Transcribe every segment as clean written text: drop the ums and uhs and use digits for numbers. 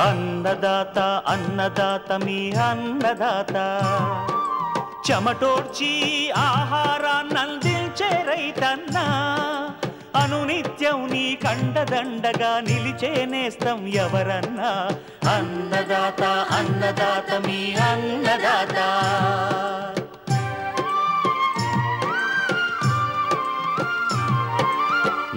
అన్నదాత అన్నదాత మీ అన్నదాత చెమటోడ్చి ఆహారాన్నందించే రైతన్నా అనునిత్యం నీ కండదండగా నిలిచే నేస్తం ఎవరన్నా అన్నదాత అన్నదాత మీ అన్నదాత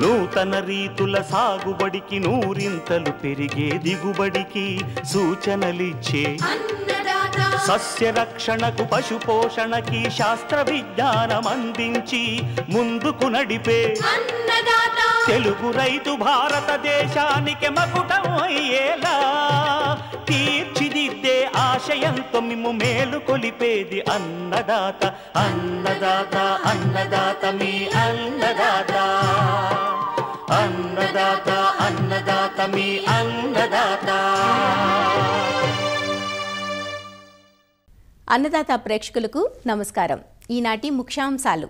నూతన రీతుల సాగుబడికి నూరింతలు పెరిగే దిగుబడికి సూచనలిచ్చే సస్య రక్షణకు పశు పోషణకి శాస్త్ర విజ్ఞానం అందించి ముందుకు నడిపే తెలుగు రైతు భారతదేశానికి మకుటం అయ్యేలా తీర్చిదిద్దే ఆశయంతో మిమ్ము మేలు కొలిపేది అన్నదాత అన్నదాత అన్నదాత మీ అన్నదాత అన్నదాత అన్నదాత మీ అన్నదాత. అన్నదాత ప్రేక్షకులకు నమస్కారం. ఈనాటి ముఖ్యాంశాలు: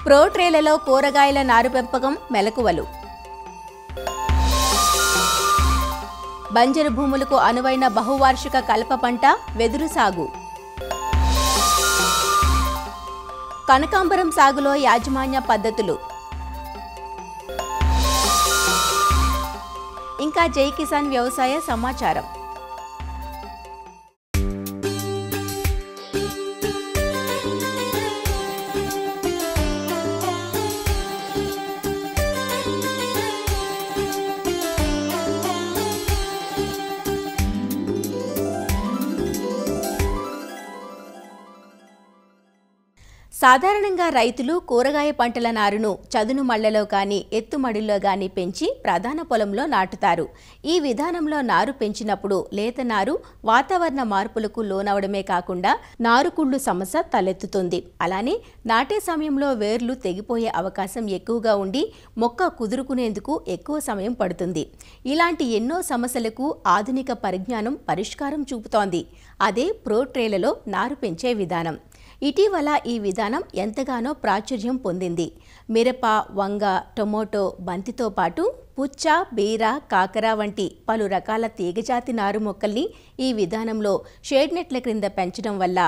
ప్రో ట్రేలలో కూరగాయల నారు పెంపకం మెలకువలు, బంజరు భూములకు అనువైన బహువార్షిక కలప పంట వెదురు సాగు, కనకాంబరం సాగులో యాజమాన్య పద్ధతులు, ఇంకా జై కిసాన్ వ్యవసాయ సమాచారం. సాధారణంగా రైతులు కూరగాయ పంటల నారును చదును మళ్లలో కానీ ఎత్తుమడిలో కానీ పెంచి ప్రధాన పొలంలో నాటుతారు. ఈ విధానంలో నారు పెంచినప్పుడు లేత నారు వాతావరణ మార్పులకు లోనవడమే కాకుండా నారుకుళ్ళు సమస్య తలెత్తుతుంది. అలానే నాటే సమయంలో వేర్లు తెగిపోయే అవకాశం ఎక్కువగా ఉండి మొక్క కుదురుకునేందుకు ఎక్కువ సమయం పడుతుంది. ఇలాంటి ఎన్నో సమస్యలకు ఆధునిక పరిజ్ఞానం పరిష్కారం చూపుతోంది. అదే ప్రో ట్రేలలో నారు పెంచే విధానం. ఇటీవల ఈ విధానం ఎంతగానో ప్రాచుర్యం పొందింది. మిరప, వంగ, టొమాటో, బంతితో పాటు పుచ్చ, బీర, కాకర వంటి పలు రకాల తీగజాతి నారు మొక్కల్ని ఈ విధానంలో షేడ్ నెట్ల క్రింద పెంచడం వల్ల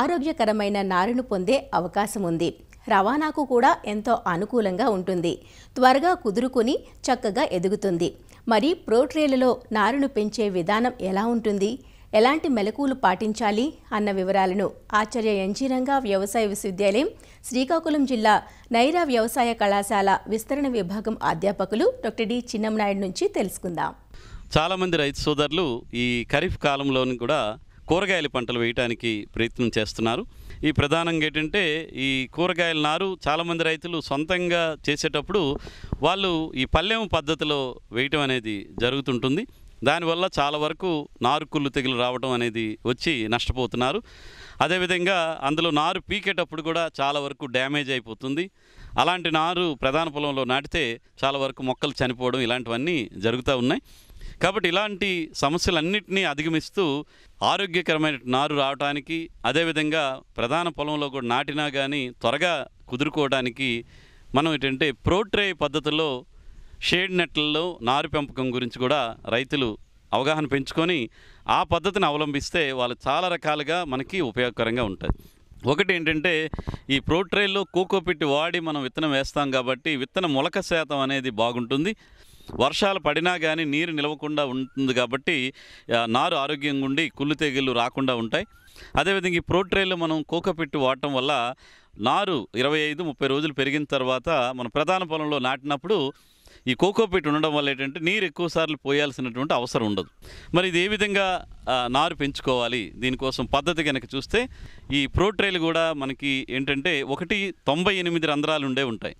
ఆరోగ్యకరమైన నారును పొందే అవకాశం ఉంది. రవాణాకు కూడా ఎంతో అనుకూలంగా ఉంటుంది. త్వరగా కుదురుకొని చక్కగా ఎదుగుతుంది. మరి ప్రో ట్రేలలో నారును పెంచే విధానం ఎలా ఉంటుంది, ఎలాంటి మెలకువలు పాటించాలి అన్న వివరాలను ఆచార్య ఎన్జీ రంగా వ్యవసాయ విశ్వవిద్యాలయం, శ్రీకాకుళం జిల్లా నైరా వ్యవసాయ కళాశాల విస్తరణ విభాగం అధ్యాపకులు డాక్టర్ డి చిన్నంనాయుడు నుంచి తెలుసుకుందాం. చాలామంది రైతు సోదరులు ఈ ఖరీఫ్ కాలంలోని కూడా కూరగాయల పంటలు వేయడానికి ప్రయత్నం చేస్తున్నారు. ఈ ప్రధానంగా ఏంటంటే ఈ కూరగాయల నారు చాలామంది రైతులు సొంతంగా చేసేటప్పుడు వాళ్ళు ఈ పల్లెం పద్ధతిలో వేయటం అనేది జరుగుతుంటుంది. దానివల్ల చాలా వరకు నారు కుళ్ళు తెగులు రావడం అనేది వచ్చి నష్టపోతున్నారు. అదేవిధంగా అందులో నారు పీకేటప్పుడు కూడా చాలా వరకు డ్యామేజ్ అయిపోతుంది. అలాంటి నారు ప్రధాన పొలంలో నాటితే చాలా వరకు మొక్కలు చనిపోవడం ఇలాంటివన్నీ జరుగుతూ ఉన్నాయి. కాబట్టి ఇలాంటి సమస్యలన్నింటినీ అధిగమిస్తూ ఆరోగ్యకరమైన నారు రావడానికి, అదేవిధంగా ప్రధాన పొలంలో కూడా నాటినా కానీ త్వరగా కుదురుకోవడానికి మనం ఏంటంటే ప్రో ట్రే పద్ధతిలో షేడ్ నెట్లలో నారు పెంపకం గురించి కూడా రైతులు అవగాహన పెంచుకొని ఆ పద్ధతిని అవలంబిస్తే వాళ్ళు చాలా రకాలుగా మనకి ఉపయోగకరంగా ఉంటుంది. ఒకటి ఏంటంటే ఈ ప్రో ట్రేల్లో కోకోపిట్ వాడి మనం విత్తనం వేస్తాం కాబట్టి విత్తన మొలక శాతం అనేది బాగుంటుంది. వర్షాలు పడినా కానీ నీరు నిలవకుండా ఉంటుంది కాబట్టి నారు ఆరోగ్యంగా ఉండి కుళ్ళు తెగుళ్ళు రాకుండా ఉంటాయి. అదేవిధంగా ఈ ప్రో ట్రేలో మనం కోకోపిట్ వాడటం వల్ల నారు 25-30 రోజులు పెరిగిన తర్వాత మన ప్రధాన పొలంలో నాటినప్పుడు ఈ కోకోపిట్ ఉండడం వల్ల ఏంటంటే నీరు ఎక్కువసార్లు పోయాల్సినటువంటి అవసరం ఉండదు. మరి ఇది ఏ విధంగా నారు పెంచుకోవాలి, దీనికోసం పద్ధతి కనుక చూస్తే ఈ ప్రో ట్రేలు కూడా మనకి ఏంటంటే 98 రంధ్రాలు ఉంటాయి.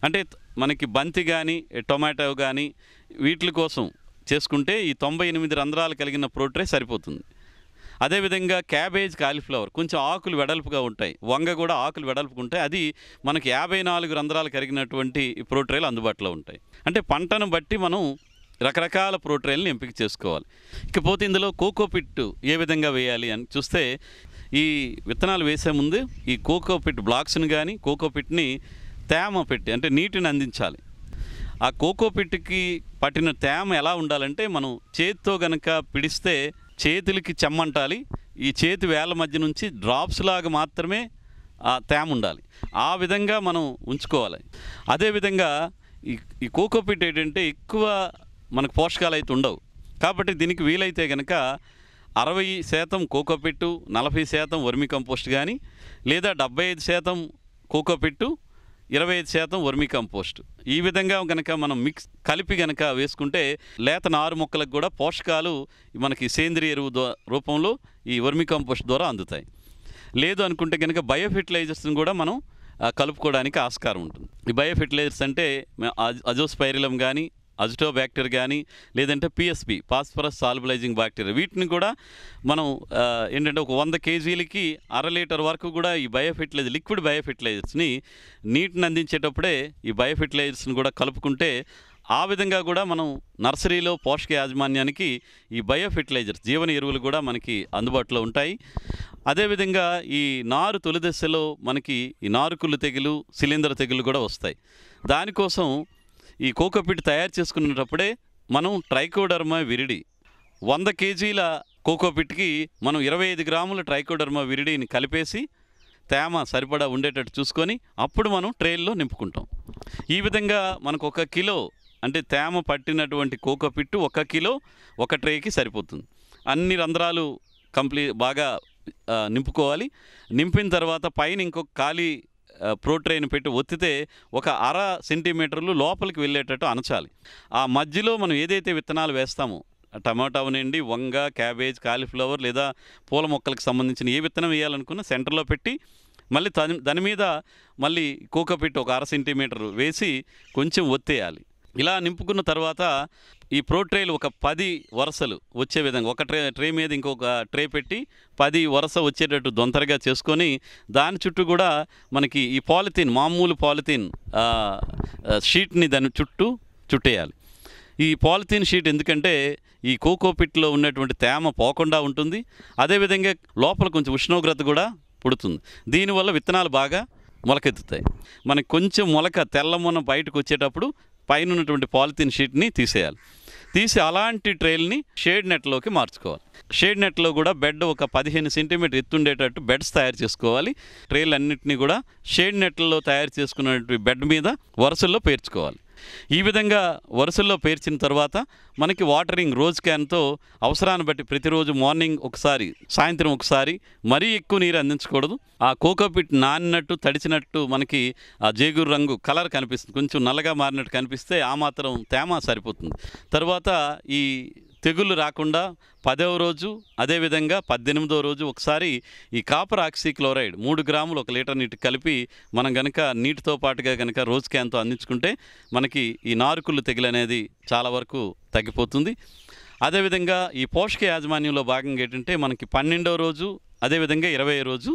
అంటే మనకి బంతి కానీ టొమాటో కానీ వీటి కోసం చేసుకుంటే ఈ 98 రంధ్రాలు కలిగిన ప్రో ట్రే సరిపోతుంది. అదేవిధంగా క్యాబేజ్, కాలీఫ్లవర్ కొంచెం ఆకులు వెడల్పుగా ఉంటాయి, వంగ కూడా ఆకులు వెడల్పుగా ఉంటాయి. అది మనకి 54 రంధ్రాలు కలిగినటువంటి ప్రో ట్రేలు అందుబాటులో ఉంటాయి. అంటే పంటను బట్టి మనం రకరకాల ప్రో ట్రేలను ఎంపిక చేసుకోవాలి. ఇకపోతే ఇందులో కోకోపిట్ ఏ విధంగా వేయాలి అని చూస్తే ఈ విత్తనాలు వేసే ముందు ఈ కోకోపిట్ బ్లాక్స్ని కానీ కోకోపిట్ని తేమ పెట్టి అంటే నీటిని అందించాలి. ఆ కోకోపిట్కి పట్టిన తేమ ఎలా ఉండాలంటే మనం చేతితో గనక పిడిస్తే చేతులకి చెమ్మంటాలి. ఈ చేతి వేళ్ళ మధ్య నుంచి డ్రాప్స్ లాగా మాత్రమే ఆ తేమ ఉండాలి. ఆ విధంగా మనం ఉంచుకోవాలి. అదేవిధంగా ఈ కోకోపిట్ ఏంటంటే ఎక్కువ మనకు పోషకాలు అయితే ఉండవు. కాబట్టి దీనికి వీలైతే కనుక 60% కోకోపిట్టు, 40% వర్మి కంపోస్ట్ కానీ, లేదా 75% కోకోపిట్టు, 25% వర్మి కంపోస్ట్, ఈ విధంగా కనుక మనం కలిపి కనుక వేసుకుంటే లేత నారు మొక్కలకు కూడా పోషకాలు మనకి సేంద్రియ ఎరువు రూపంలో ఈ వర్మి కంపోస్ట్ ద్వారా అందుతాయి. లేదు అనుకుంటే కనుక బయోఫెర్టిలైజర్స్ని కూడా మనం కలుపుకోవడానికి ఆస్కారం ఉంటుంది. ఈ బయోఫెర్టిలైజర్స్ అంటే అజోస్పైరిలం కానీ, అజిటోబ్యాక్టీరియా కానీ, లేదంటే పిఎస్పి, ఫాస్ఫరస్ సాల్బలైజింగ్ బ్యాక్టీరియా, వీటిని కూడా మనం ఏంటంటే ఒక 100 కేజీలకి 1/2 లీటర్ వరకు కూడా ఈ బయోఫెర్టిలైజర్, లిక్విడ్ బయోఫెర్టిలైజర్స్ని నీటిని అందించేటప్పుడే ఈ బయోఫెర్టిలైజర్స్ని కూడా కలుపుకుంటే ఆ విధంగా కూడా మనం నర్సరీలో పోషక యాజమాన్యానికి ఈ బయోఫెర్టిలైజర్స్, జీవన ఎరువులు కూడా మనకి అందుబాటులో ఉంటాయి. అదేవిధంగా ఈ నారు తొలి దశలో మనకి ఈ నారుకుళ్ళు తెగులు, శిలీంధ్ర తెగులు కూడా వస్తాయి. దానికోసం ఈ కోకోపిట్ తయారు చేసుకునేటప్పుడే మనం ట్రైకోడర్మా విరిడి 100 కేజీల కోకోపిట్కి మనం 25 గ్రాముల ట్రైకోడర్మా విరిడిని కలిపేసి తేమ సరిపడా ఉండేటట్టు చూసుకొని అప్పుడు మనం ట్రేల్లో నింపుకుంటాం. ఈ విధంగా మనకు 1 కిలో అంటే తేమ పట్టినటువంటి కోకోపిట్టు 1 కిలో ఒక ట్రేకి సరిపోతుంది. అన్ని రంధ్రాలు బాగా నింపుకోవాలి. నింపిన తర్వాత పైన ఇంకొక ఖాళీ ప్రోట్రైన్ పెట్టి ఒత్తితే 1/2 సెంటీమీటర్లు లోపలికి వెళ్ళేటట్టు అనచాలి. ఆ మధ్యలో మనం ఏదైతే విత్తనాలు వేస్తామో, టమాటా అవనండి, వంగ, క్యాబేజ్, కాలీఫ్లవర్ లేదా పూల మొక్కలకు సంబంధించిన ఏ విత్తనం వేయాలనుకున్నా సెంటర్లో పెట్టి మళ్ళీ దాని మీద మళ్ళీ కోకోపిట్ 1/2 సెంటీమీటర్ వేసి కొంచెం ఒత్తేయాలి. ఇలా నింపుకున్న తర్వాత ఈ ప్రోట్రేలు ఒక 10 వరుసలు వచ్చే విధంగా ఒక ట్రే మీద ఇంకొక ట్రే పెట్టి 10 వరుస వచ్చేటట్టు దొంతరగా చేసుకొని దాని చుట్టూ కూడా మనకి ఈ మామూలు పాలిథీన్ షీట్ని దాని చుట్టేయాలి. ఈ పాలిథీన్ షీట్ ఎందుకంటే ఈ కోకోపిట్లో ఉన్నటువంటి తేమ పోకుండా ఉంటుంది. అదేవిధంగా లోపల కొంచెం ఉష్ణోగ్రత కూడా పుడుతుంది. దీనివల్ల విత్తనాలు బాగా మొలకెత్తుతాయి. మనకి కొంచెం తెల్లమొన బయటకు వచ్చేటప్పుడు పైన ఉన్నటువంటి పాలిథీన్ షీట్ని తీసి అలాంటి ట్రేల్ని షేడ్ నెట్లోకి మార్చుకోవాలి. షేడ్ నెట్లో కూడా బెడ్ ఒక 15 సెంటీమీటర్ ఎత్తుండేటట్టు బెడ్స్ తయారు చేసుకోవాలి. ట్రేలు అన్నింటినీ కూడా షేడ్ నెట్లలో తయారు చేసుకున్నటువంటి బెడ్ మీద వరుసల్లో పేర్చుకోవాలి. ఈ విధంగా వరుసల్లో పేర్చిన తర్వాత మనకి వాటరింగ్ రోజ్ క్యాన్తో అవసరాన్ని బట్టి ప్రతిరోజు మార్నింగ్ ఒకసారి, సాయంత్రం ఒకసారి, మరీ ఎక్కువ నీరు అందించకూడదు. ఆ కోకోపిట్ నానినట్టు, తడిచినట్టు మనకి ఆ జేగురు రంగు కలర్ కనిపిస్తుంది. కొంచెం నల్లగా మారినట్టు కనిపిస్తే ఆ మాత్రం తేమ సరిపోతుంది. తర్వాత ఈ తెగుళ్ళు రాకుండా 10వ రోజు, అదేవిధంగా 18వ రోజు ఒకసారి ఈ కాపర్ ఆక్సీక్లోరైడ్ 3 గ్రాములు 1 లీటర్ నీటికి కలిపి మనం కనుక నీటితో పాటుగా కనుక రోజ్ క్యాన్తో అందించుకుంటే మనకి ఈ నారుకుళ్ళు తెగులు అనేది చాలా వరకు తగ్గిపోతుంది. అదేవిధంగా ఈ పోషక యాజమాన్యంలో భాగంగా ఏంటంటే మనకి 12వ రోజు, అదేవిధంగా 20వ రోజు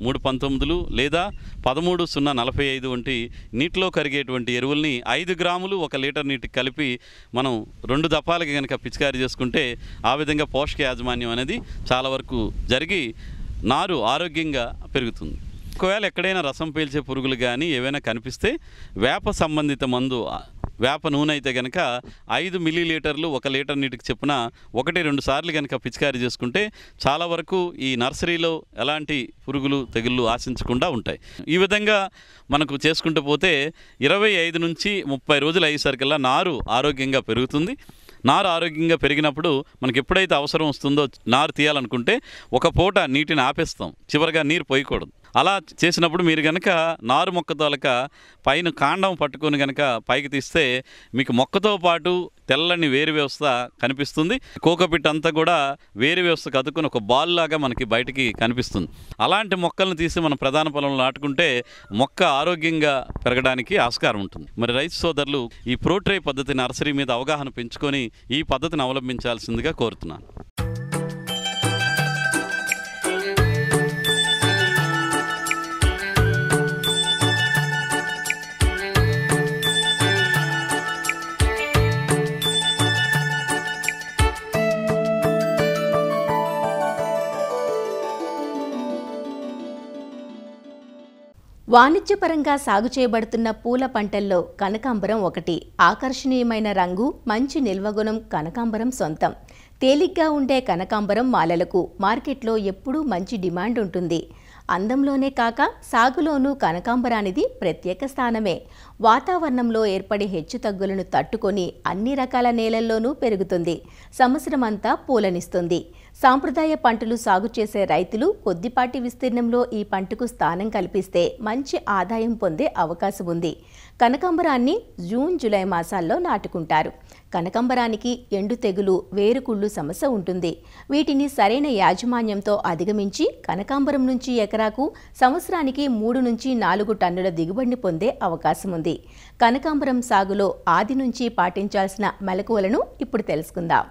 319 లేదా 13,045 వంటి నీటిలో కరిగేటువంటి ఎరువుల్ని 5 గ్రాములు 1 లీటర్ నీటికి కలిపి మనం 2 దఫాలకి కనుక పిచికారీ చేసుకుంటే ఆ విధంగా పోషక యాజమాన్యం అనేది చాలా వరకు జరిగి నారు ఆరోగ్యంగా పెరుగుతుంది. ఒకవేళ ఎక్కడైనా రసం పీల్చే పురుగులు కానీ ఏవైనా కనిపిస్తే వేప సంబంధిత మందు, వేప నూనె అయితే కనుక 5 మిల్లీలీటర్లు 1 లీటర్ నీటికి చొప్పున 1-2 సార్లు కనుక పిచికారీ చేసుకుంటే చాలా వరకు ఈ నర్సరీలో ఎలాంటి పురుగులు తెగుళ్ళు ఆశించకుండా ఉంటాయి. ఈ విధంగా మనకు చేసుకుంటూ పోతే 25 నుంచి 30 రోజులు అయ్యేసరికల్లా నారు ఆరోగ్యంగా పెరుగుతుంది. నారు ఆరోగ్యంగా పెరిగినప్పుడు మనకి ఎప్పుడైతే అవసరం వస్తుందో నారు తీయాలనుకుంటే ఒక పూట నీటిని ఆపేస్తాం, చివరిగా నీరు పోయకూడదు. అలా చేసినప్పుడు మీరు కనుక నారు మొక్క తోలక పైన కాండం పట్టుకొని కనుక పైకి తీస్తే మీకు మొక్కతో పాటు తెల్లని వేరు వ్యవస్థ కనిపిస్తుంది. కోకోపిట్ అంతా కూడా వేరు వ్యవస్థకు అతుక్కుని ఒక బాల్ లాగా మనకి బయటికి కనిపిస్తుంది. అలాంటి మొక్కలను తీసి మనం ప్రధాన పొలంలో నాటుకుంటే మొక్క ఆరోగ్యంగా పెరగడానికి ఆస్కారం ఉంటుంది. మరి రైతు సోదరులు ఈ ప్రోట్రే పద్ధతి నర్సరీ మీద అవగాహన పెంచుకొని ఈ పద్ధతిని అవలంబించాల్సిందిగా కోరుతున్నాను. వాణిజ్యపరంగా సాగు చేయబడుతున్న పూల పంటల్లో కనకాంబరం ఒకటి. ఆకర్షణీయమైన రంగు, మంచి నిల్వగుణం కనకాంబరం సొంతం. తేలిగ్గా ఉండే కనకాంబరం మాలలకు మార్కెట్లో ఎప్పుడూ మంచి డిమాండ్ ఉంటుంది. అందంలోనే కాక సాగులోనూ కనకాంబరానిది ప్రత్యేక స్థానమే. వాతావరణంలో ఏర్పడే హెచ్చుతగ్గులను తట్టుకొని అన్ని రకాల నేలల్లోనూ పెరుగుతుంది. సంవత్సరమంతా పూలనిస్తుంది. సాంప్రదాయ పంటలు సాగు చేసే రైతులు కొద్దిపాటి విస్తీర్ణంలో ఈ పంటకు స్థానం కల్పిస్తే మంచి ఆదాయం పొందే అవకాశం ఉంది. కనకాంబరాన్ని జూన్, జూలై మాసాల్లో నాటుకుంటారు. కనకాంబరానికి ఎండు తెగులు, వేరుకుళ్ళు సమస్య ఉంటుంది. వీటిని సరైన యాజమాన్యంతో అధిగమించి కనకాంబరం నుంచి ఎకరాకు సంవత్సరానికి 3 నుంచి 4 టన్నుల దిగుబడిని పొందే అవకాశం ఉంది. కనకాంబరం సాగులో ఆది నుంచి పాటించాల్సిన మెలకువలను ఇప్పుడు తెలుసుకుందాం.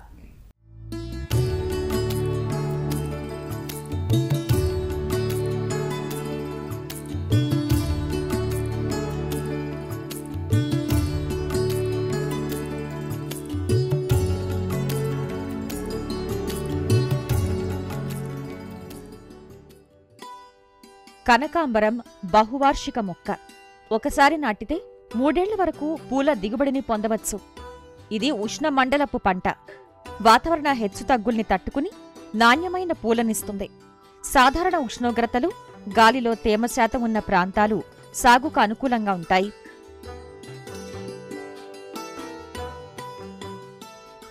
కనకాంబరం బహువార్షిక మొక్క. ఒకసారి నాటితే 3 ఏళ్ల వరకు పూల దిగుబడిని పొందవచ్చు. ఇది ఉష్ణమండలపు పంట. వాతావరణ హెచ్చుతగ్గుల్ని తట్టుకుని నాణ్యమైన పూలనిస్తుంది. సాధారణ ఉష్ణోగ్రతలు, గాలిలో తేమ శాతం ఉన్న ప్రాంతాలు సాగుకు అనుకూలంగా ఉంటాయి.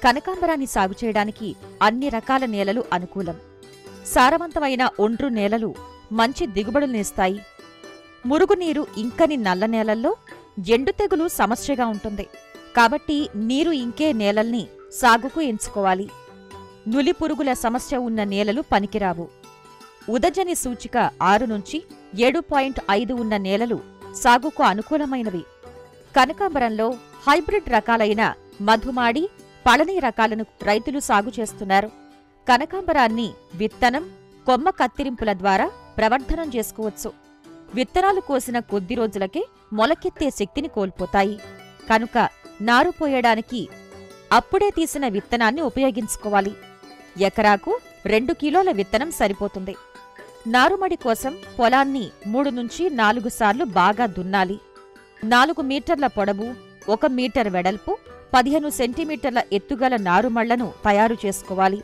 కనకాంబరాన్ని సాగు చేయడానికి అన్ని రకాల నేలలు అనుకూలం. సారవంతమైన ఒండ్రు నేలలు మంచి దిగుబడులనిస్తాయి. మురుగునీరు ఇంకని నల్ల నేలల్లో ఎండు తెగులు సమస్యగా ఉంటుంది. కాబట్టి నీరు ఇంకే నేలల్ని సాగుకు ఎంచుకోవాలి. నులి పురుగుల సమస్య ఉన్న నేలలు పనికిరావు. ఉదజని సూచిక 6 నుంచి 7.5 ఉన్న నేలలు సాగుకు అనుకూలమైనవి. కనకాంబరంలో హైబ్రిడ్ రకాలైన మధుమాడి, పళని రకాలను రైతులు సాగు చేస్తున్నారు. కనకాంబరాన్ని విత్తనం, కొమ్మ కత్తిరింపుల ద్వారా ప్రవర్ధనం చేసుకోవచ్చు. విత్తనాలు కోసిన కొద్ది రోజులకే మొలకెత్తే శక్తిని కోల్పోతాయి. కనుక నారు పోయడానికి అప్పుడే తీసిన విత్తనాన్ని ఉపయోగించుకోవాలి. ఎకరాకు 2 కిలోల విత్తనం సరిపోతుంది. నారుమడి కోసం పొలాన్ని 3 నుంచి 4 సార్లు బాగా దున్నాలి. 4 మీటర్ల పొడవు, 1 మీటర్ వెడల్పు, 15 సెంటీమీటర్ల ఎత్తుగల నారుమళ్లను తయారు చేసుకోవాలి.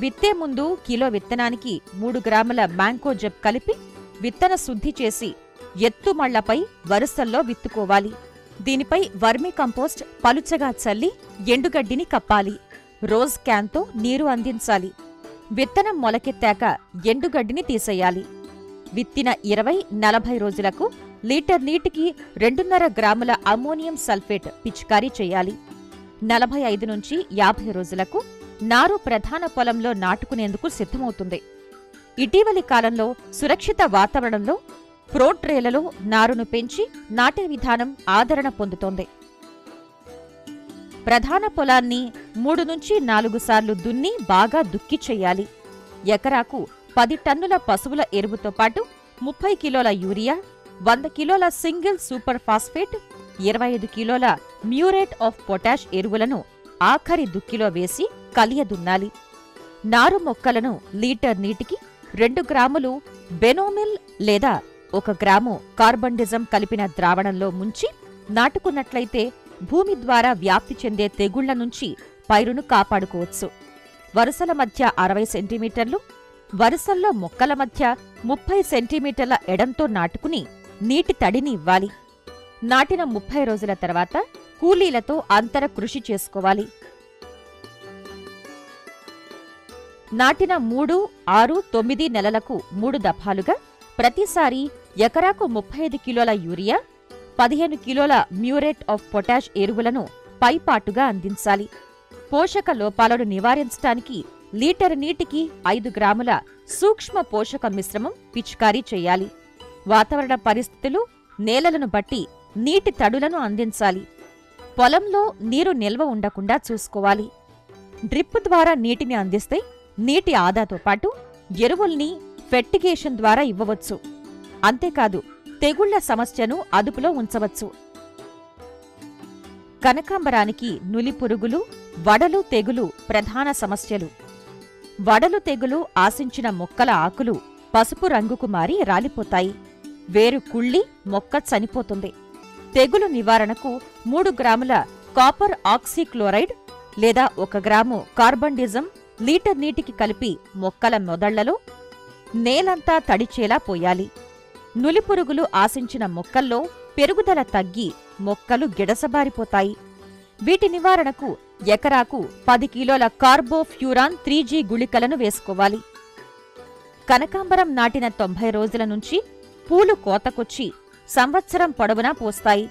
విత్తే ముందు కిలో విత్తనానికి 3 గ్రాముల మ్యాంకోజెబ్ కలిపి విత్తన శుద్ధి చేసి ఎత్తుమళ్లపై వరుసల్లో విత్తుకోవాలి. దీనిపై వర్మీ కంపోస్ట్ పలుచగా చల్లి ఎండుగడ్డిని కప్పాలి. రోజ్ క్యాన్తో నీరు అందించాలి. విత్తనం మొలకెత్తాక ఎండుగడ్డిని తీసేయాలి. విత్తిన 20-40 రోజులకు లీటర్ నీటికి 2.5 గ్రాముల అమ్మోనియం సల్ఫేట్ పిచికారీ చేయాలి. 45 నుంచి 50 రోజులకు నారు ప్రధాన పొలంలో నాటుకునేందుకు సిద్ధమవుతుంది. ఇటీవలి కాలంలో సురక్షిత వాతావరణంలో ప్రోట్రేలలో నారును పెంచి నాటే విధానం ఆదరణ పొందుతోంది. ప్రధాన పొలాన్ని 3 నుంచి 4 సార్లు దున్ని బాగా దుక్కి చెయ్యాలి. ఎకరాకు 10 టన్నుల పశువుల ఎరువుతో పాటు 30 కిలోల యూరియా, 100 కిలోల సింగిల్ సూపర్ ఫాస్ఫేట్, 25 కిలోల మ్యూరేట్ ఆఫ్ పొటాష్ ఎరువులను ఆఖరి దుక్కిలో వేసి కలియదున్నాలి. నారు మొక్కలను లీటర్ నీటికి 2 గ్రాములు బెనోమిల్ లేదా 1 గ్రాము కార్బండిజం కలిపిన ద్రావణంలో ముంచి నాటుకున్నట్లయితే భూమి ద్వారా వ్యాప్తి చెందే తెగుళ్ల నుంచి పైరును కాపాడుకోవచ్చు. వరుసల మధ్య 60 సెంటీమీటర్లు, వరుసల్లో మొక్కల మధ్య 30 సెంటీమీటర్ల ఎడంతో నాటుకుని నీటి తడిని ఇవ్వాలి. నాటిన 30 రోజుల తర్వాత కూలీలతో అంతర కృషి చేసుకోవాలి. నాటిన 3, 6, 9 నెలలకు 3 దఫాలుగా ప్రతిసారి ఎకరాకు 35 కిలోల యూరియా, 15 కిలోల మ్యూరేట్ ఆఫ్ పొటాష్ ఎరువులను పైపాటుగా అందించాలి. పోషక లోపాలను నివారించడానికి లీటర్ నీటికి 5 గ్రాముల సూక్ష్మ పోషక మిశ్రమం పిచికారీ చేయాలి. వాతావరణ పరిస్థితులు, నేలలను బట్టి నీటి తడులను అందించాలి. పొలంలో నీరు నిల్వ ఉండకుండా చూసుకోవాలి. డ్రిప్ ద్వారా నీటిని అందిస్తే నీటి ఆదాతో పాటు ఎరువుల్ని ఫెర్టిగేషన్ ద్వారా ఇవ్వవచ్చు. అంతేకాదు తెగుళ్ల సమస్యను అదుపులో ఉంచవచ్చు. కనకాంబరానికి నులి పురుగులు, వడలు తెగులు ప్రధాన సమస్యలు. వడలు తెగులు ఆశించిన మొక్కల ఆకులు పసుపు రంగుకు మారి రాలిపోతాయి. వేరు కుళ్ళి మొక్క చనిపోతుంది. తెగులు నివారణకు 3 గ్రాముల కాపర్ ఆక్సీక్లోరైడ్ లేదా 1 గ్రాము కార్బండిజం లీటర్ నీటికి కలిపి మొక్కల మొదళ్లలో నేలంతా తడిచేలా పోయాలి. నులిపురుగులు ఆశించిన మొక్కల్లో పెరుగుదల తగ్గి మొక్కలు గిడసబారిపోతాయి. వీటి నివారణకు ఎకరాకు 10 కిలోల కార్బోఫ్యూరాన్ 3G గుళికలను వేసుకోవాలి. కనకాంబరం నాటిన 90 రోజుల నుంచి పూలు కోతకొచ్చి సంవత్సరం పొడవునా పోస్తాయి.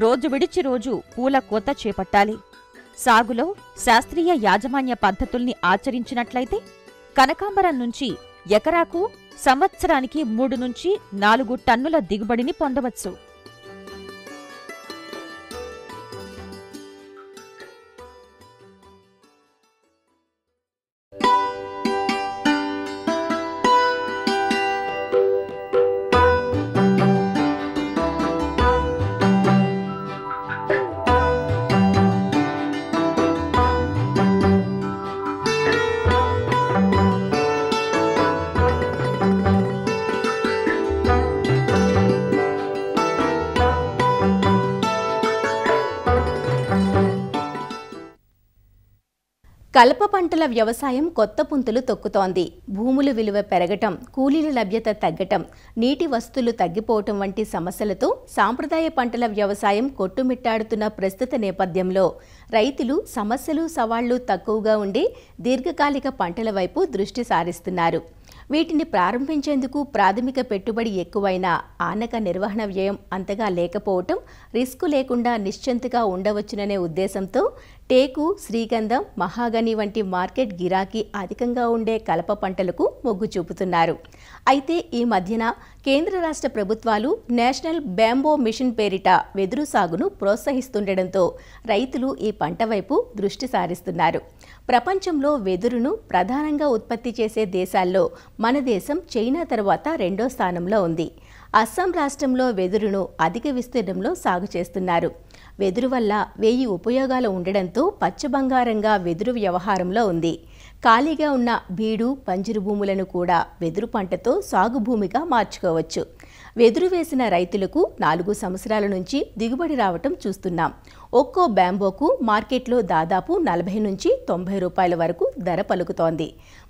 రోజు విడిచి రోజు పూల కోత చేపట్టాలి. సాగులో శాస్త్రీయ యాజమాన్య పద్ధతుల్ని ఆచరించినట్లయితే కనకాంబరం నుంచి ఎకరాకు సంవత్సరానికి 3 నుంచి 4 టన్నుల దిగుబడిని పొందవచ్చు. కలప పంటల వ్యవసాయం కొత్త పుంతలు తొక్కుతోంది. భూముల విలువ పెరగటం, కూలీల లభ్యత తగ్గటం, నీటి వస్తువులు తగ్గిపోవటం వంటి సమస్యలతో సాంప్రదాయ పంటల వ్యవసాయం కొట్టుమిట్టాడుతున్న ప్రస్తుత నేపథ్యంలో రైతులు సమస్యలు సవాళ్లు తక్కువగా ఉండే దీర్ఘకాలిక పంటల వైపు దృష్టి సారిస్తున్నారు. వీటిని ప్రారంభించేందుకు ప్రాథమిక పెట్టుబడి ఎక్కువైనా ఆనక నిర్వహణ వ్యయం అంతగా లేకపోవటం, రిస్కు లేకుండా నిశ్చింతగా ఉండవచ్చుననే ఉద్దేశంతో టేకు, శ్రీగంధం, మహాగని వంటి మార్కెట్ గిరాకీ అధికంగా ఉండే కలప పంటలకు మొగ్గు చూపుతున్నారు. అయితే ఈ మధ్యన కేంద్ర రాష్ట్ర ప్రభుత్వాలు నేషనల్ బ్యాంబో మిషన్ పేరిట వెదురు సాగును ప్రోత్సహిస్తుండటంతో రైతులు ఈ పంట వైపు దృష్టి సారిస్తున్నారు. ప్రపంచంలో వెదురును ప్రధానంగా ఉత్పత్తి చేసే దేశాల్లో మన దేశం చైనా తర్వాత 2వ స్థానంలో ఉంది. అస్సాం రాష్ట్రంలో వెదురును అధిక విస్తీర్ణంలో సాగు చేస్తున్నారు. వెదురు వల్ల 1000 ఉపయోగాలు ఉండడంతో పచ్చబంగారంగా వెదురు వ్యవహారంలో ఉంది. ఖాళీగా ఉన్న బీడు, పంజరు భూములను కూడా వెదురు పంటతో సాగు భూమిగా మార్చుకోవచ్చు. వెదురు వేసిన రైతులకు 4 సంవత్సరాల నుంచి దిగుబడి రావటం చూస్తున్నాం. ఒక్కో బ్యాంబోకు మార్కెట్లో దాదాపు 40 నుంచి 90 రూపాయల వరకు ధర పలుకుతోంది.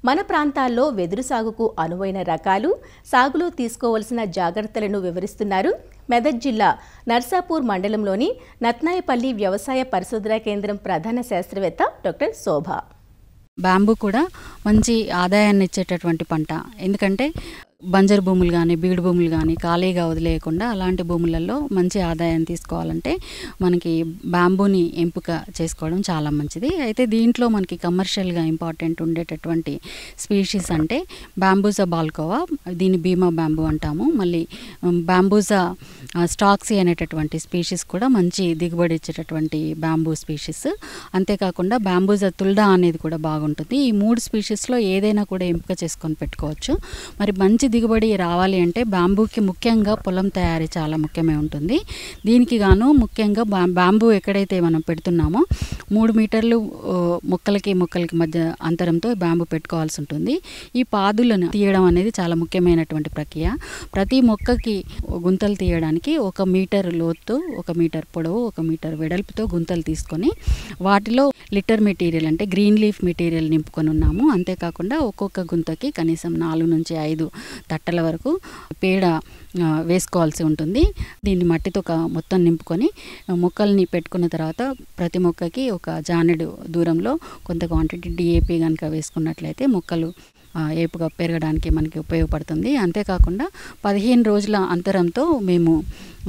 మన ప్రాంతాల్లో వెదురు సాగుకు అనువైన రకాలు, సాగులో తీసుకోవలసిన జాగ్రత్తలను వివరిస్తున్నారు మెదక్ జిల్లా నర్సాపూర్ మండలంలోని నత్నాయపల్లి వ్యవసాయ పరిశోధనా కేంద్రం ప్రధాన శాస్త్రవేత్త డాక్టర్ శోభ. బ్యాంబూ కూడా మంచి ఆదాయాన్ని ఇచ్చేటటువంటి పంట. ఎందుకంటే బంజరు భూములు కానీ, బీడు భూములు కానీ ఖాళీగా వదిలేయకుండా అలాంటి భూములలో మంచి ఆదాయాన్ని తీసుకోవాలంటే మనకి బ్యాంబూని ఎంపిక చేసుకోవడం చాలా మంచిది. అయితే దీంట్లో మనకి కమర్షియల్గా ఇంపార్టెంట్ ఉండేటటువంటి స్పీషీస్ అంటే బాంబూజా బాల్కోవా, దీన్ని బీమా బ్యాంబూ అంటాము. మళ్ళీ బాంబూజా స్టాక్సీ అనేటటువంటి స్పీషీస్ కూడా మంచి దిగుబడి ఇచ్చేటటువంటి బ్యాంబూ స్పీషీస్. అంతేకాకుండా బాంబూజా తుల్డా అనేది కూడా బాగుంటుంది. ఈ 3 స్పీషీస్లో ఏదైనా కూడా ఎంపిక చేసుకొని పెట్టుకోవచ్చు. మరి మంచి దిగుబడి రావాలి అంటే బాంబూకి ముఖ్యంగా పొలం తయారీ చాలా ముఖ్యమే ఉంటుంది. దీనికి గాను ముఖ్యంగా బాంబూ ఎక్కడైతే మనం పెడుతున్నామో 3 మీటర్లు మొక్కలకి మధ్య అంతరంతో బాంబూ పెట్టుకోవాల్సి ఉంటుంది. ఈ పాదులను తీయడం అనేది చాలా ముఖ్యమైనటువంటి ప్రక్రియ. ప్రతి మొక్కకి గుంతలు తీయడానికి 1 మీటర్ లోతు, 1 మీటర్ పొడవు, 1 మీటర్ వెడల్పుతో గుంతలు తీసుకొని వాటిలో లిటర్ మెటీరియల్ అంటే గ్రీన్ లీఫ్ మెటీరియల్ నింపుకొని ఉన్నాము. అంతేకాకుండా ఒక్కొక్క గుంతకి కనీసం 4 నుంచి 5 తట్టల వరకు పేడ వేసుకోవాల్సి ఉంటుంది. దీన్ని మట్టితో మొత్తం నింపుకొని మొక్కల్ని పెట్టుకున్న తర్వాత ప్రతి మొక్కకి ఒక జానెడు దూరంలో కొంత క్వాంటిటీ DAP కనుక వేసుకున్నట్లయితే మొక్కలు ఏపుగా పెరగడానికి మనకి ఉపయోగపడుతుంది. అంతేకాకుండా 15 రోజుల అంతరంతో మేము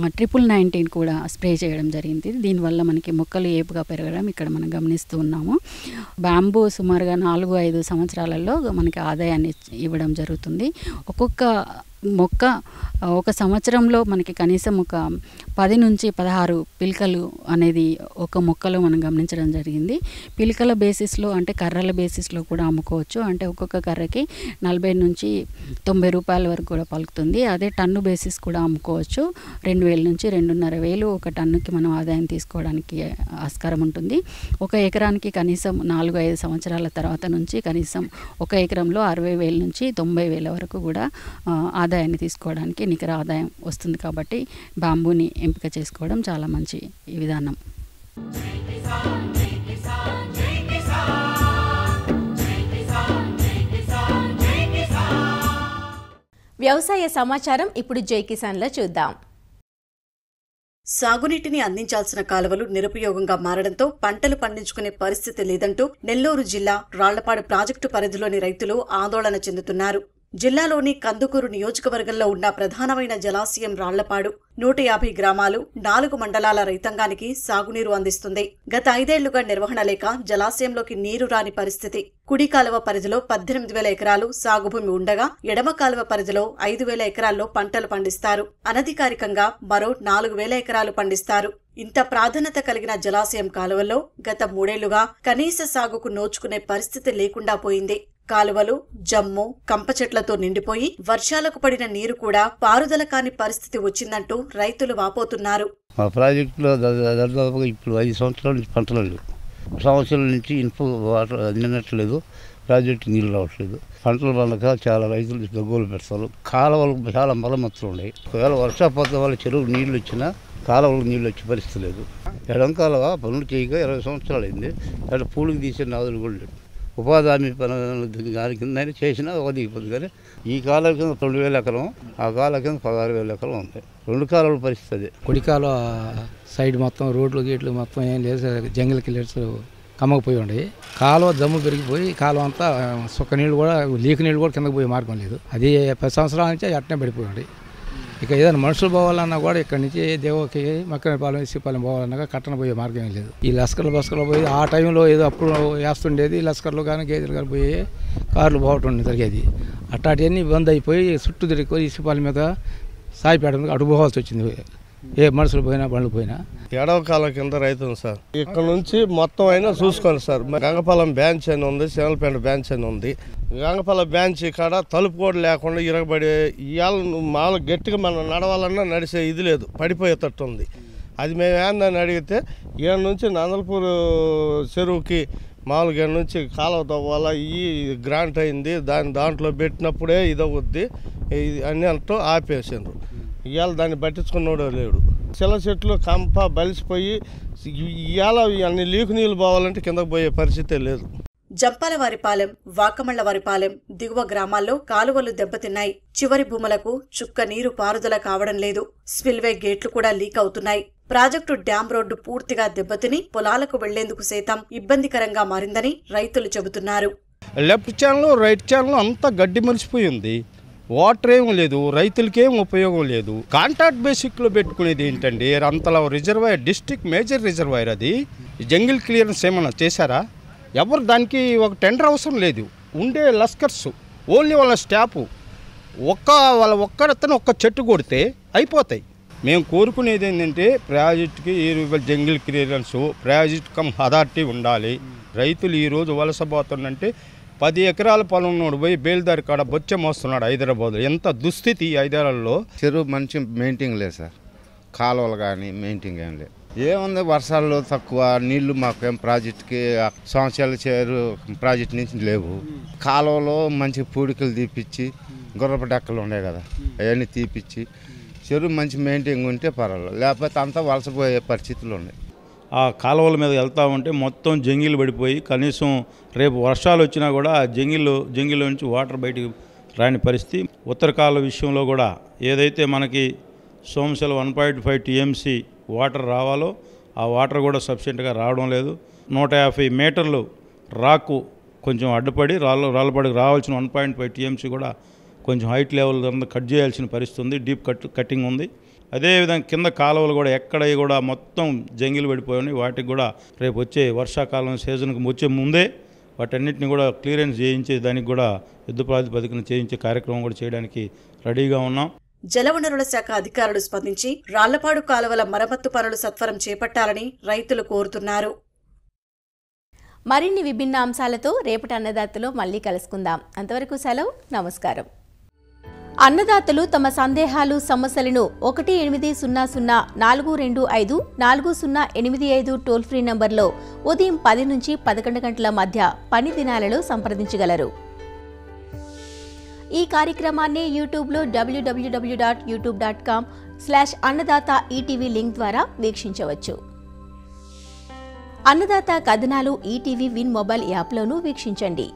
1919 కూడా స్ప్రే చేయడం జరిగింది. దీనివల్ల మనకి మొక్కలు ఏపుగా పెరగడం ఇక్కడ మనం గమనిస్తూ ఉన్నాము. బ్యాంబూ సుమారుగా 4-5 సంవత్సరాలలో మనకి ఆదాయాన్ని ఇవ్వడం జరుగుతుంది. ఒక్కొక్క మొక్క ఒక సంవత్సరంలో మనకి కనీసం ఒక 10 నుంచి 16 పిలకలు అనేది ఒక మొక్కలో మనం గమనించడం జరిగింది. పిలకల బేసిస్లో అంటే కర్రల బేసిస్లో కూడా అమ్ముకోవచ్చు. అంటే ఒక్కొక్క కర్రకి 40 నుంచి 90 రూపాయల వరకు కూడా పలుకుతుంది. అదే టన్ను బేసిస్ కూడా అమ్ముకోవచ్చు. 2000 2,000 నుంచి 2,500 ఒక టన్నుకి మనం ఆదాయం తీసుకోవడానికి ఆస్కారం ఉంటుంది. ఒక ఎకరానికి కనీసం 4-5 సంవత్సరాల తర్వాత నుంచి కనీసం ఒక ఎకరంలో 60,000 నుంచి 90,000 వరకు కూడా ఆదాయాన్ని తీసుకోవడానికి నికర ఆదాయం వస్తుంది. కాబట్టి బాంబూని ఎంపిక చేసుకోవడం చాలా మంచి విధానం. వ్యవసాయ సమాచారం ఇప్పుడు జై కిసాన్లో చూద్దాం. సాగునీటిని అందించాల్సిన కాలువలు నిరుపయోగంగా మారడంతో పంటలు పండించుకునే పరిస్థితి లేదంటూ నెల్లూరు జిల్లా రాళ్లపాడు ప్రాజెక్టు పరిధిలోని రైతులు ఆందోళన చెందుతున్నారు. జిల్లాలోని కందుకూరు నియోజకవర్గంలో ఉన్న ప్రధానమైన జలాశయం రాళ్లపాడు 150 గ్రామాలు 4 మండలాల రైతాంగానికి సాగునీరు అందిస్తుంది. గత 5 ఏళ్లుగా నిర్వహణ లేక జలాశయంలోకి నీరు రాని పరిస్థితి. కుడి కాలువ పరిధిలో 18,000 ఎకరాలు సాగుభూమి ఉండగా ఎడమ కాలువ పరిధిలో 5,000 ఎకరాల్లో పంటలు పండిస్తారు. అనధికారికంగా మరో 4,000 ఎకరాలు పండిస్తారు. ఇంత ప్రాధాన్యత కలిగిన జలాశయం కాలువల్లో గత 3 ఏళ్లుగా కనీస సాగుకు నోచుకునే పరిస్థితి లేకుండా పోయింది. కాలువలు జమ్ము కంప చెట్లతో నిండిపోయి వర్షాలకు పడిన నీరు కూడా పారుదల కాని పరిస్థితి వచ్చిందంటూ రైతులు వాపోతున్నారు. మా ప్రాజెక్టులో దాదాపుగా ఇప్పుడు 5 సంవత్సరాల నుంచి పంటలు లేవు. సంవత్సరాల నుంచి ఇన్పు వాటర్ అందినట్లేదు, ప్రాజెక్టు నీళ్ళు రావట్లేదు. పంటలు పండక చాలా రైతులు గగ్గోలు పెడతారు. కాలువలు చాలా మరమ్మతులు ఉన్నాయి. ఒకవేళ వర్షాపాతం వల్ల చెరువు నీళ్ళు వచ్చినా కాలువలకు నీళ్ళు వచ్చే పరిస్థితి లేదు. ఎడం కాలువ పనులు చేయక 20 సంవత్సరాలు అయింది. అక్కడ పూడికి తీసే నాదులు కూడా లేదు. ఉపాధి హామీ దాని కింద చేసినా ఒక దిగిపోతుంది. కానీ ఈ కాలువ కింద 2,000 ఎకరం, ఆ కాలువ కింద 16,000 ఎకరం ఉంది. 2 కాలువల పరిస్థితి. కుడి కాలువ సైడ్ మొత్తం రోడ్లు గేట్లు మొత్తం ఏం లేదు, జంగిల్ కిల్లర్స్ కమ్మకపోయి ఉండేవి. కాలువ దమ్ము పెరిగిపోయి కాలువ అంతా సుక్క నీళ్ళు కూడా లీక్ నీళ్ళు కూడా కిందకు పోయే మార్గం లేదు. అది 10 సంవత్సరాల నుంచి అట్నే పడిపోయి ఉండేవి. ఇక ఏదైనా మనుషులు పోవాలన్నా కూడా ఇక్కడ నుంచి దేవకి మక్కనపాలెం సిపాలెం పోవాలన్నా కట్టన పోయే మార్గం ఏం లేదు. ఈ లస్కర్లు బస్కర్లు పోయి ఆ టైంలో ఏదో అప్పుడు వేస్తుండేది. లస్కర్లు కానీ గేదెలు కానీ పోయి కార్లు పోవటం జరిగేది. అట్లాంటివన్నీ బంద్ అయిపోయి చుట్టూ తిరిగి సిపాలెం మీద సాయిపేట అటు పోవాల్సి వచ్చింది. ఏ మనుషులు పోయినా బండ్లు పోయినా. ఎడవ కాలం కింద రైతులు సార్ ఇక్కడ నుంచి మొత్తం అయినా చూసుకోండి సార్. గంగపాలెం బ్యాంచ్ అని ఉంది, శివలపేట బ్యాంచ్ అని ఉంది. గంగపాలెం బ్యాంచ్ కాడ తలుపు కూడా లేకుండా ఇరగబడి ఇవాళ మామూలు గట్టిగా మనం నడవాలన్నా నడిచే ఇది లేదు, పడిపోయేటట్టు ఉంది. అది మేము ఏందని అడిగితే ఈడ నుంచి నందలపూర్ చెరువుకి మామూలుగా ఈడ నుంచి కాలువ తవ్వాల ఈ గ్రాంట్ అయింది, దాంట్లో పెట్టినప్పుడే ఇదవుద్ది అని అంటూ ఆపేసిండ్రు. ఇవాళ దాన్ని పట్టించుకున్నాడు లేడు. చిల్ల చెట్లు కంప బలిసిపోయి ఇవాళ అన్ని లీకు నీళ్ళు పోవాలంటే కిందకు పోయే పరిస్థితే లేదు. జంపాలవారిపాలెం, వాకమళ్లవారిపాలెం దిగువ గ్రామాల్లో కాలువలు దెబ్బతిన్నాయి. చివరి భూములకు చుక్క నీరు పారుదల కావడం లేదు. స్పిల్వే గేట్లు కూడా లీక్ అవుతున్నాయి. ప్రాజెక్టు డ్యాం రోడ్డు పూర్తిగా దెబ్బతిని పొలాలకు వెళ్లేందుకు సైతం ఇబ్బందికరంగా మారిందని రైతులు చెబుతున్నారు. లెఫ్ట్ ఛానల్ రైట్ ఛానల్ అంతా గడ్డి మలిసిపోయింది. వాటర్ ఏం లేదు, రైతులకేం ఉపయోగం లేదు. కాంట్రాక్ట్ బేసిక్లో పెట్టుకునేది ఏంటండి, అంతలా రిజర్వాయర్ డిస్ట్రిక్ట్ మేజర్ రిజర్వాయర్. అది జంగిల్ క్లియరెన్స్ ఏమన్నా చేశారా? ఎవరు దానికి ఒక టెండర్ అవసరం లేదు. ఉండే లస్కర్స్ ఓన్లీ వాళ్ళ స్టాఫ్ వాళ్ళ ఒక్కరితను ఒక్క చెట్టు కొడితే అయిపోతాయి. మేము కోరుకునేది ఏంటంటే ప్రాజెక్టుకి jungle clearance, project come authority ఉండాలి. రైతులు ఈరోజు వలసపోతుందంటే 10 ఎకరాల పొలం నోడు పోయి బేల్దారి కాడ బొచ్చం వస్తున్నాడు హైదరాబాద్లో. ఎంత దుస్థితి 5 ఏళ్లలో. చెరువు మంచి మెయింటైన్ లేదు సార్, కాలువలు కానీ మెయింటైన్ ఏం లేదు. ఏముంది వర్షాలు తక్కువ, నీళ్లు మాకేం ప్రాజెక్టుకి సంవత్సరాల చేరు ప్రాజెక్ట్ నుంచి లేవు. కాలువలో మంచి పూడికలు తీపిచ్చి గుర్రపు డెక్కలు ఉన్నాయి కదా అవన్నీ తీపిచ్చి చెరువు మంచి మెయింటైన్ ఉంటే పర్వాలేదు, లేకపోతే అంతా వలసపోయే పరిస్థితులు ఉన్నాయి. ఆ కాలువల మీద వెళ్తూ ఉంటే మొత్తం జంగిల్ పడిపోయి కనీసం రేపు వర్షాలు వచ్చినా కూడా ఆ జంగిల్లో నుంచి వాటర్ బయటికి రాని పరిస్థితి. ఉత్తర కాలువ విషయంలో కూడా ఏదైతే మనకి సోమశిల 1.5 TMC వాటర్ రావాలో ఆ వాటర్ కూడా సఫిషియెంట్గా రావడం లేదు. 150 మీటర్లు రాకు కొంచెం అడ్డుపడి రాళ్ళపడికి రావాల్సిన 1.5 TMC కూడా కొంచెం హైట్ లెవెల్ కట్ చేయాల్సిన పరిస్థితి ఉంది. డీప్ కట్టింగ్ ఉంది. అదేవిధంగా కింద కాలువలు కూడా ఎక్కడ కూడా మొత్తం జంగిల్ పడిపోయి వాటికి కూడా రేపు వచ్చే వర్షాకాలం సీజన్కి వచ్చే ముందే వాటన్నిటిని కూడా క్లియరెన్స్ చేయించే దానికి కూడా యుద్ధ ప్రాతిపదికన చేయించే కార్యక్రమం కూడా చేయడానికి రెడీగా ఉన్నాం. జలవనరుల శాఖ అధికారులు స్పందించి రాళ్లపాడు కాలువల మరమ్మత్తు పనులు సత్వరం చేపట్టాలని రైతులు కోరుతున్నారు. మరిన్ని విభిన్న అంశాలతో రేపటి అన్నదాతలో మళ్ళీ కలుసుకుందాం. అంతవరకు సెలవు, నమస్కారం. అన్నదాతలు తమ సందేహాలు సమస్యలను 1800-425-4085 టోల్ ఫ్రీ నంబర్లో ఉదయం 10 నుంచి 11 గంటల మధ్య పని దినాలలో సంప్రదించగలరు. ఈ కార్యక్రమాన్ని యూట్యూబ్లో www.youtube.com/అన్నదాత ఈటీవీ లింక్ ద్వారా వీక్షించవచ్చు. అన్నదాత కథనాలు ఈటీవీ విన్ మొబైల్ యాప్లోనూ వీక్షించండి.